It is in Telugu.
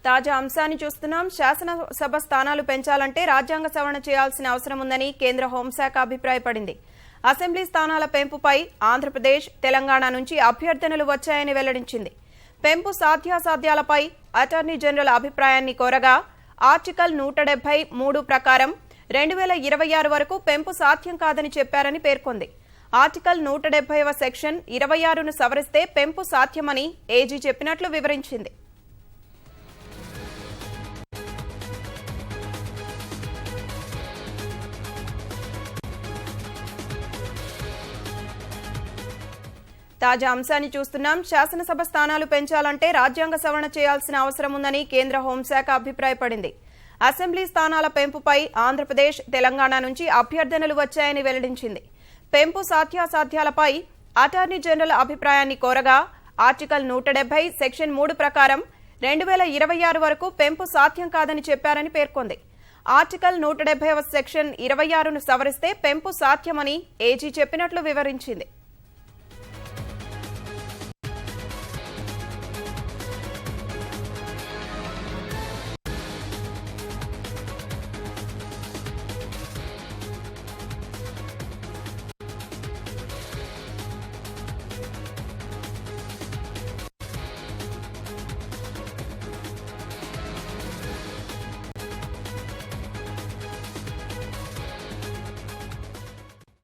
తాజా అంశాన్ని చూస్తున్నాం. శాసనసభ స్థానాలు పెంచాలంటే రాజ్యాంగ సవరణ చేయాల్సిన అవసరం ఉందని కేంద్ర హోంశాఖ అభిప్రాయపడింది. అసెంబ్లీ స్థానాల పెంపుపై ఆంధ్రప్రదేశ్, తెలంగాణ నుంచి అభ్యర్థనలు వచ్చాయని వెల్లడించింది. పెంపు సాధ్యాసాధ్యాలపై అటార్నీ జనరల్ అభిప్రాయాన్ని కోరగా ఆర్టికల్ 173 ప్రకారం 2026 వరకు పెంపు సాధ్యం కాదని చెప్పారని పేర్కొంది. ఆర్టికల్ 170వ సెక్షన్ 26ను సవరిస్తే పెంపు సాధ్యమని ఏజీ చెప్పినట్లు వివరించింది. తాజా అంశాన్ని చూస్తున్నాం. శాసనసభ స్థానాలు పెంచాలంటే రాజ్యాంగ సవరణ చేయాల్సిన అవసరం ఉందని కేంద్ర హోంశాఖ అభిప్రాయపడింది. అసెంబ్లీ స్థానాల పెంపుపై ఆంధ్రప్రదేశ్, తెలంగాణ నుంచి అభ్యర్థనలు వచ్చాయని వెల్లడించింది. పెంపు సాధ్యాసాధ్యాలపై అటార్నీ జనరల్ అభిప్రాయాన్ని కోరగా ఆర్టికల్ 170 సెక్షన్ 3 ప్రకారం 2026 వరకు పెంపు సాధ్యం కాదని చెప్పారని పేర్కొంది. ఆర్టికల్ 170వ సెక్షన్ 26ను సవరిస్తే పెంపు సాధ్యమని ఏజీ చెప్పినట్లు వివరించింది.